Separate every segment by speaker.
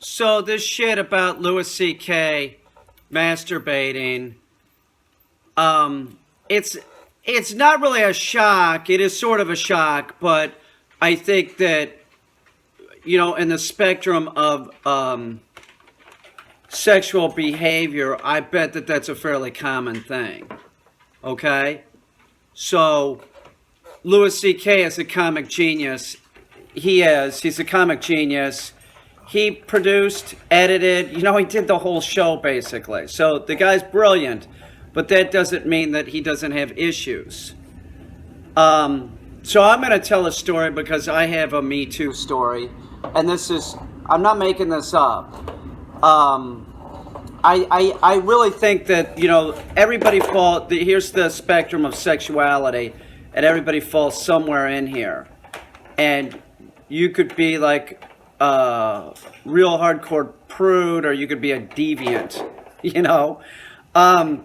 Speaker 1: So this shit about Louis C.K. masturbating, it's it's not really a shock. It is sort of a shock, but I think that in the spectrum of sexual behavior, I bet that that's a fairly common thing. Okay, so Louis C.K. is a comic genius. He is. He's a comic genius. He produced, edited, he did the whole show basically. So the guy's brilliant, but that doesn't mean that he doesn't have issues. So I'm going to tell a story because I have a Me Too story. And I'm not making this up. I really think that, here's the spectrum of sexuality, and everybody falls somewhere in here. And you could be like a real hardcore prude, or you could be a deviant,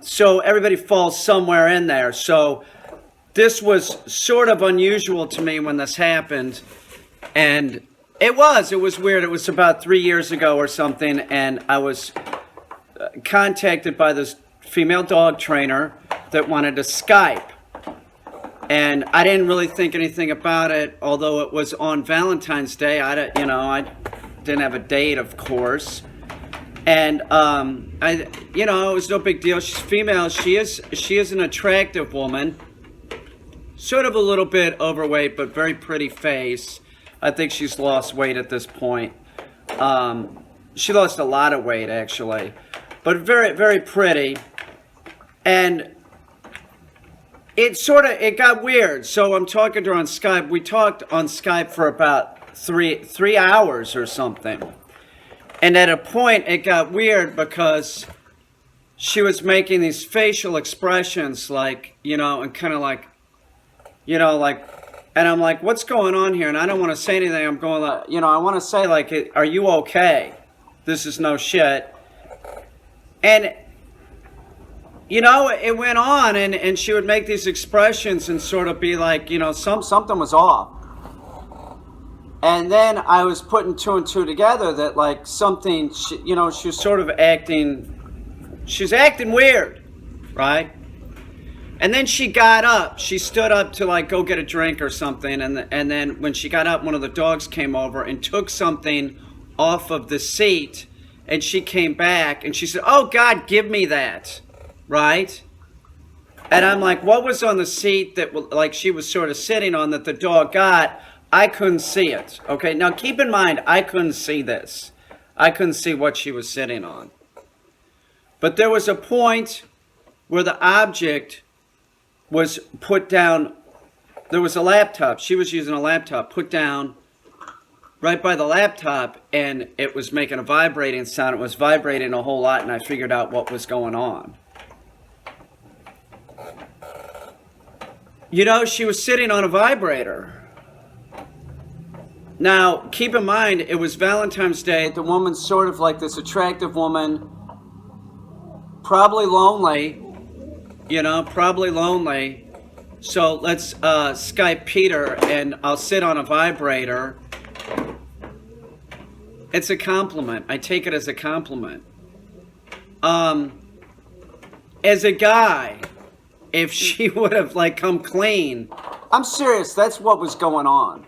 Speaker 1: So everybody falls somewhere in there. So this was sort of unusual to me when this happened. And it was weird. It was about 3 years ago or something. And I was contacted by this female dog trainer that wanted to Skype. And I didn't really think anything about it, although it was on Valentine's Day. I didn't have a date, of course. And it was no big deal. She's female. She is an attractive woman, sort of a little bit overweight, but very pretty face. I think she's lost weight at this point. She lost a lot of weight actually, but very, very pretty. And it got weird. So I'm talking to her on Skype. We talked on Skype for about three hours or something. And at a point it got weird because she was making these facial expressions like, and kind of like, and I'm like, what's going on here? And I don't want to say anything. I'm going like, I want to say like, are you okay? This is no shit. And it went on, and she would make these expressions and sort of be like, something was off. And then I was putting two and two together that like something, she was sort of she's acting weird, right? And then she got up. She stood up to like go get a drink or something. And then when she got up, one of the dogs came over and took something off of the seat. And she came back and she said, "Oh God, give me that." Right? And I'm like, what was on the seat that like she was sort of sitting on that the dog got? I couldn't see it. Okay, now keep in mind, I couldn't see this. I couldn't see what she was sitting on. But there was a point where the object was put down. There was a laptop. She was using a laptop put down right by the laptop, and it was making a vibrating sound. It was vibrating a whole lot, and I figured out what was going on. She was sitting on a vibrator. Now, keep in mind, it was Valentine's Day. The woman's sort of like this attractive woman, probably lonely, probably lonely. So let's Skype Peter, and I'll sit on a vibrator. It's a compliment. I take it as a compliment. As a guy, if she would have like come clean, I'm serious, that's what was going on.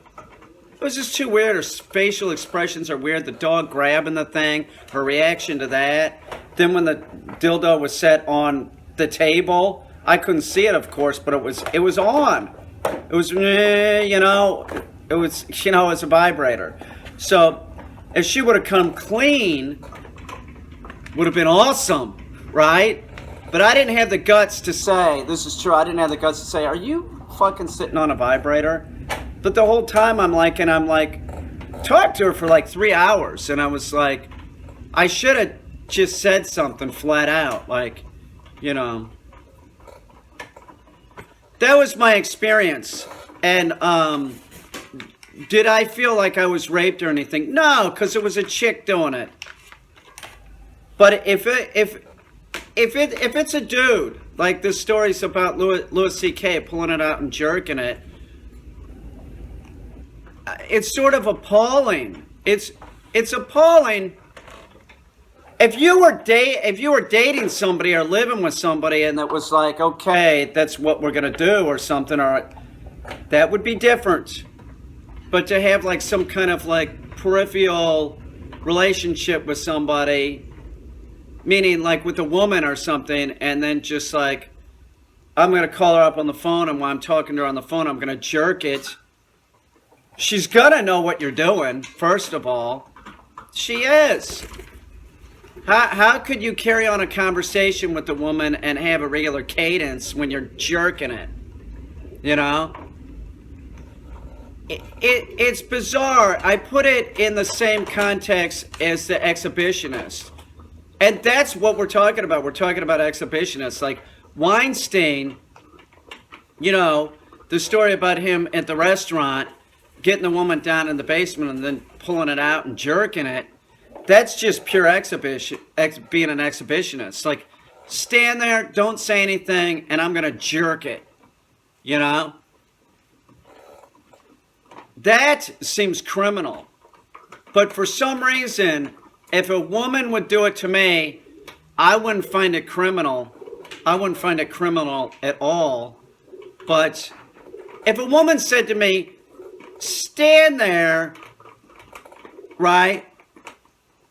Speaker 1: It was just too weird. Her facial expressions are weird. The dog grabbing the thing, her reaction to that. Then when the dildo was set on the table, I couldn't see it, of course, but it was on. It was, it was a vibrator. So if she would have come clean, would have been awesome, right? But I didn't have the guts to say, this is true, I didn't have the guts to say, are you fucking sitting on a vibrator? But the whole time I'm like, talked to her for like 3 hours, and I was like, I should have just said something flat out, like, that was my experience. And did I feel like I was raped or anything? No, because it was a chick doing it. But if it's a dude, like this story's about Louis C.K. pulling it out and jerking it, it's sort of appalling. It's appalling if you were dating somebody or living with somebody and that was like, okay, that's what we're gonna do or something, or that would be different. But to have like some kind of like peripheral relationship with somebody, meaning like with a woman or something, and then just like I'm gonna call her up on the phone, and while I'm talking to her on the phone, I'm gonna jerk it. She's gonna know what you're doing, first of all. She is. How could you carry on a conversation with a woman and have a regular cadence when you're jerking it? You know? It's bizarre. I put it in the same context as the exhibitionist. And that's what we're talking about. We're talking about exhibitionists. Like Weinstein, you know, the story about him at the restaurant, getting the woman down in the basement and then pulling it out and jerking it. That's just pure exhibition, being an exhibitionist. Like, stand there, don't say anything, and I'm going to jerk it. You know? That seems criminal. But for some reason, if a woman would do it to me, I wouldn't find it criminal. I wouldn't find it criminal at all. But if a woman said to me, stand there, right?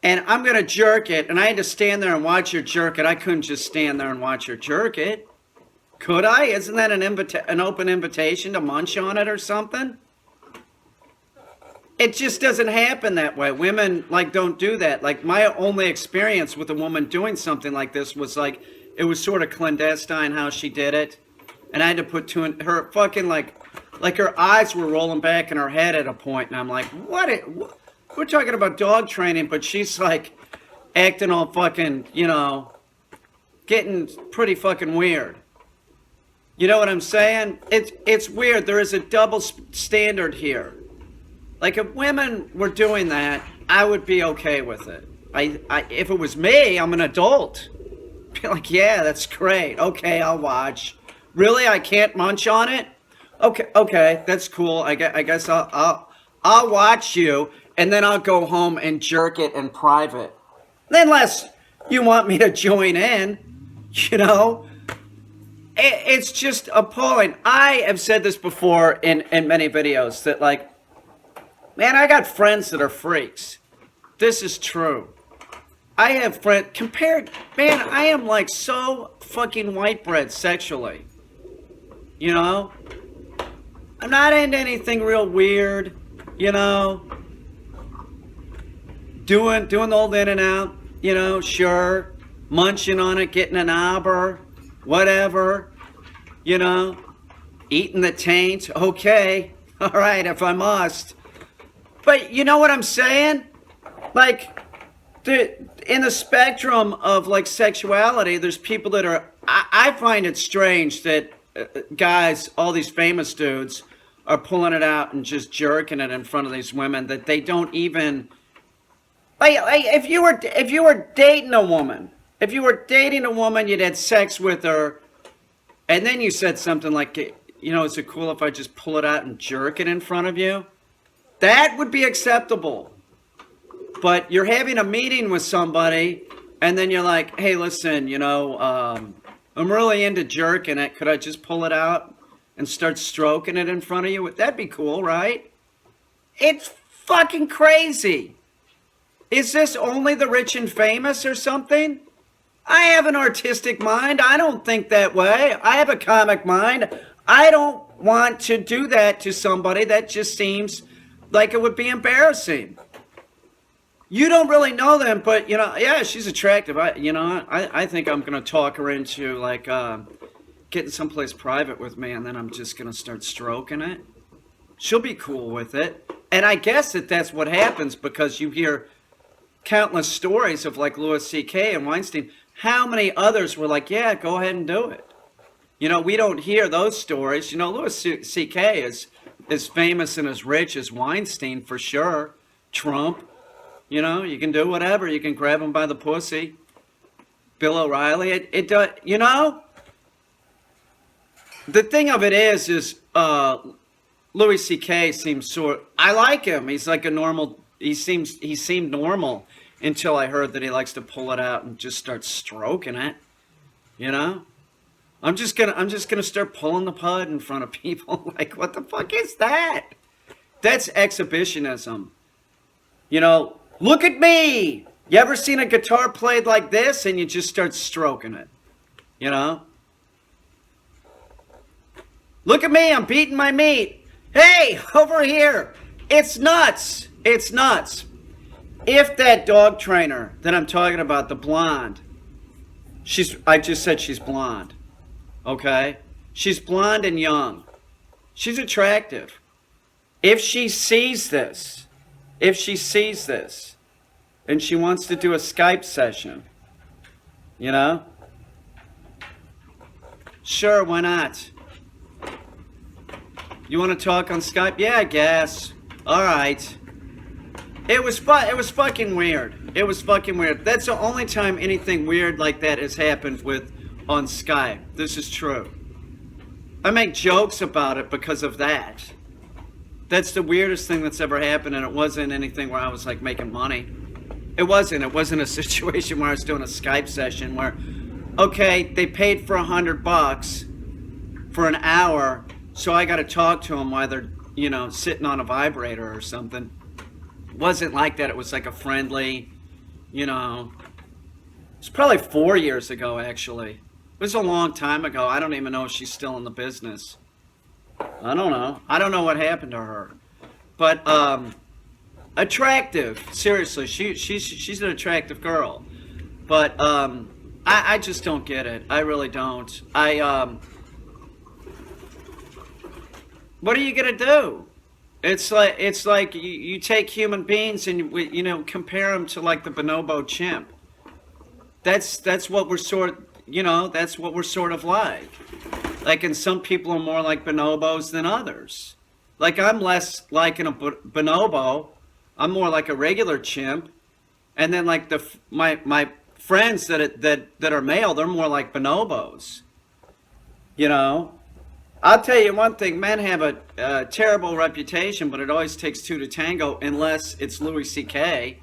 Speaker 1: And I'm going to jerk it, and I had to stand there and watch her jerk it. I couldn't just stand there and watch her jerk it. Could I? Isn't that an open invitation to munch on it or something? It just doesn't happen that way. Women, like, don't do that. Like, my only experience with a woman doing something like this was, like, it was sort of clandestine how she did it. And I had to put two in her fucking, like her eyes were rolling back in her head at a point, and I'm like, what? We're talking about dog training, but she's like acting all fucking, you know, getting pretty fucking weird. You know what I'm saying? It's weird. There is a double standard here. Like if women were doing that, I would be okay with it. If it was me, I'm an adult. Be like, yeah, that's great. Okay, I'll watch. Really, I can't munch on it? Okay, that's cool. I guess I'll watch you. And then I'll go home and jerk it in private. Unless you want me to join in, you know? It's just appalling. I have said this before in many videos that like, man, I got friends that are freaks. This is true. I have friends, man, I am like so fucking white bread sexually. You know? I'm not into anything real weird, you know? Doing the old in and out, you know, sure. Munching on it, getting an arbor, whatever, you know. Eating the taint, okay. All right, if I must. But you know what I'm saying? Like, in the spectrum of, like, sexuality, there's people that are... I find it strange that guys, all these famous dudes, are pulling it out and just jerking it in front of these women that they don't even... Like if you were dating a woman, you'd had sex with her, and then you said something like, you know, is it cool if I just pull it out and jerk it in front of you? That would be acceptable. But you're having a meeting with somebody, and then you're like, hey, listen, you know, I'm really into jerking it. Could I just pull it out and start stroking it in front of you? That'd be cool, right? It's fucking crazy. Is this only the rich and famous or something? I have an artistic mind. I don't think that way. I have a comic mind. I don't want to do that to somebody. That just seems like it would be embarrassing. You don't really know them, but, you know, yeah, she's attractive. I think I'm going to talk her into, like, getting someplace private with me, and then I'm just going to start stroking it. She'll be cool with it. And I guess that's what happens because you hear... countless stories of like Louis C.K. and Weinstein. How many others were like, yeah, go ahead and do it? You know, we don't hear those stories. You know, Louis C.K. is as famous and as rich as Weinstein for sure. Trump, you know, you can do whatever. You can grab him by the pussy. Bill O'Reilly, you know? The thing of it is Louis C.K. seems I like him. He's like a normal, he seemed normal. until I heard that he likes to pull it out and just start stroking it. You know? I'm just gonna start pulling the pud in front of people. Like, what the fuck is that? That's exhibitionism. You know, look at me. You ever seen a guitar played like this and you just start stroking it? You know? Look at me, I'm beating my meat. Hey, over here. It's nuts. It's nuts. If that dog trainer that I'm talking about, the blonde, I just said she's blonde. Okay? She's blonde and young. She's attractive. If she sees this, and she wants to do a Skype session, you know? Sure, why not? You want to talk on Skype? Yeah, I guess. All right. It was fucking weird. It was fucking weird. That's the only time anything weird like that has happened with on Skype. This is true. I make jokes about it because of that. That's the weirdest thing that's ever happened, and it wasn't anything where I was like making money. It wasn't a situation where I was doing a Skype session where, okay, they paid for $100 for an hour, so I got to talk to them while they're, you know, sitting on a vibrator or something. It wasn't like that. It was like a friendly, you know. It's probably 4 years ago, actually. It was a long time ago. I don't even know if she's still in the business. I don't know. I don't know what happened to her. But attractive. Seriously, she's an attractive girl. But I just don't get it. I really don't. What are you gonna do? It's like you take human beings and you know, compare them to like the bonobo chimp. That's what we're that's what we're sort of like. Like, and some people are more like bonobos than others. Like, I'm less like a bonobo. I'm more like a regular chimp. And then like my friends that are male, they're more like bonobos. You know? I'll tell you one thing, men have a terrible reputation, but it always takes two to tango unless it's Louis C.K.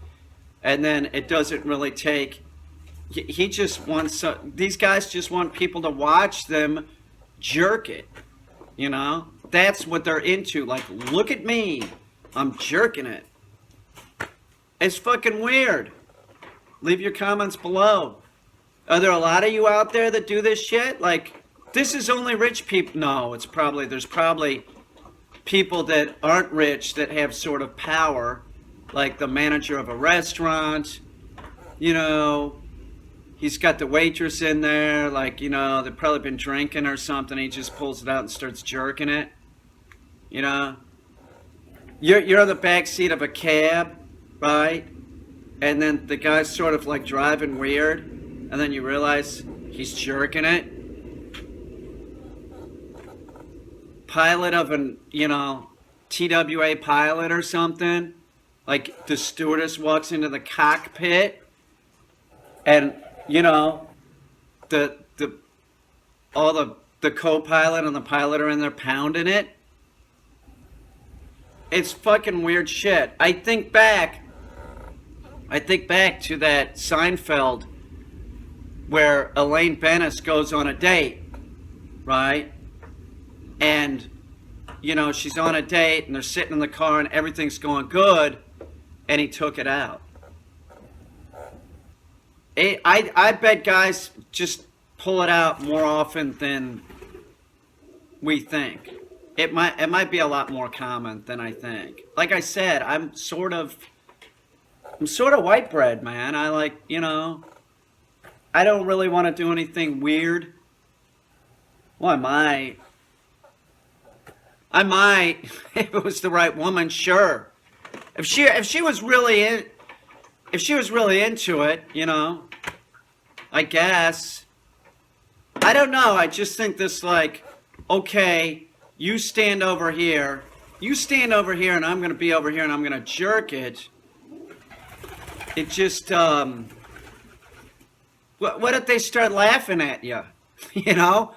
Speaker 1: And then it doesn't really take, he just wants, these guys just want people to watch them jerk it, you know? That's what they're into. Like, look at me, I'm jerking it. It's fucking weird. Leave your comments below. Are there a lot of you out there that do this shit? Like, this is only rich people. No, there's probably people that aren't rich that have sort of power, like the manager of a restaurant, you know, he's got the waitress in there, like, you know, they've probably been drinking or something, he just pulls it out and starts jerking it, you know. You're in the back seat of a cab, right? And then the guy's sort of like driving weird, and then you realize he's jerking it. Pilot of an, you know, TWA pilot or something, like the stewardess walks into the cockpit and, you know, the co-pilot and the pilot are in there pounding it. It's fucking weird shit. I think back to that Seinfeld where Elaine Bennis goes on a date, right? And, you know, she's on a date and they're sitting in the car and everything's going good, and he took it out. I bet guys just pull it out more often than we think. It might be a lot more common than I think. Like I said, I'm sort of white bread, man. I like, you know, I don't really want to do anything weird. Well, I might, if it was the right woman, sure. If she was really into it, you know, I guess. I don't know. I just think this, like, okay, you stand over here, and I'm gonna be over here, and I'm gonna jerk it. It just, what if they start laughing at you? You know,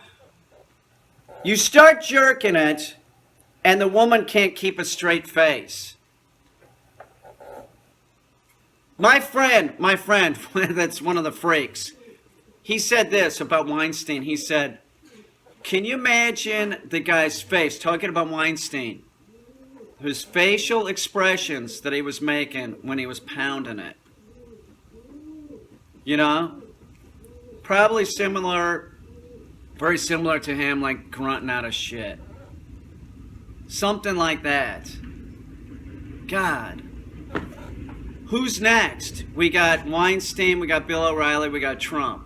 Speaker 1: you start jerking it. And the woman can't keep a straight face. My friend, that's one of the freaks. He said this about Weinstein. He said, can you imagine the guy's face, talking about Weinstein, his facial expressions that he was making when he was pounding it? You know? Probably similar, very similar to him, like grunting out of shit. Something like that. God. Who's next? We got Weinstein, we got Bill O'Reilly, we got Trump.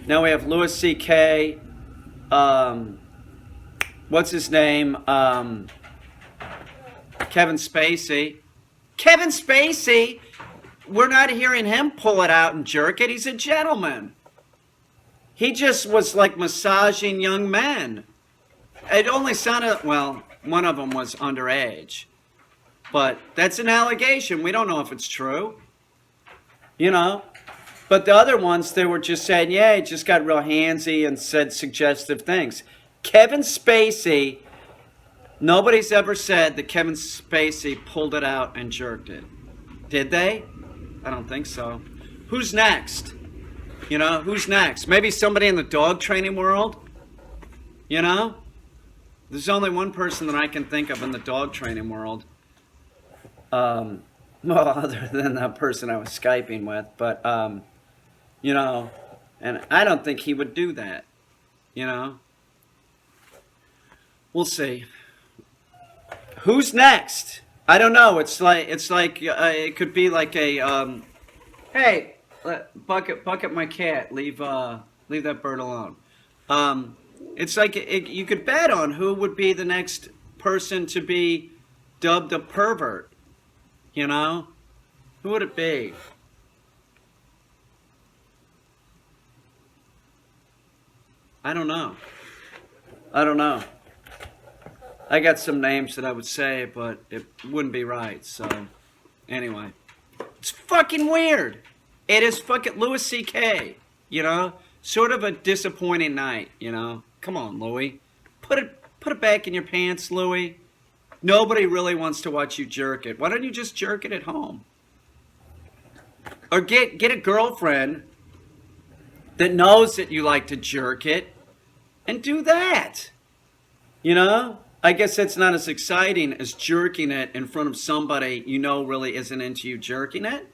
Speaker 1: Now we have Louis C.K., what's his name? Kevin Spacey. Kevin Spacey, we're not hearing him pull it out and jerk it. He's a gentleman. He just was like massaging young men. It only sounded, well, one of them was underage. But that's an allegation. We don't know if it's true. You know? But the other ones, they were just saying, yeah, he just got real handsy and said suggestive things. Kevin Spacey, nobody's ever said that Kevin Spacey pulled it out and jerked it. Did they? I don't think so. Who's next? You know, who's next? Maybe somebody in the dog training world? You know? There's only one person that I can think of in the dog training world. Well, other than that person I was Skyping with. But, you know, and I don't think he would do that. You know? We'll see. Who's next? I don't know. It's like it could be like a, hey, bucket my cat. Leave that bird alone. It's like you could bet on who would be the next person to be dubbed a pervert. You know? Who would it be? I don't know. I got some names that I would say, but it wouldn't be right. So, anyway. It's fucking weird. It is fucking Louis C.K., you know? Sort of a disappointing night, you know? Come on, Louis. Put it back in your pants, Louis. Nobody really wants to watch you jerk it. Why don't you just jerk it at home? Or get a girlfriend that knows that you like to jerk it and do that. You know? I guess that's not as exciting as jerking it in front of somebody you know really isn't into you jerking it.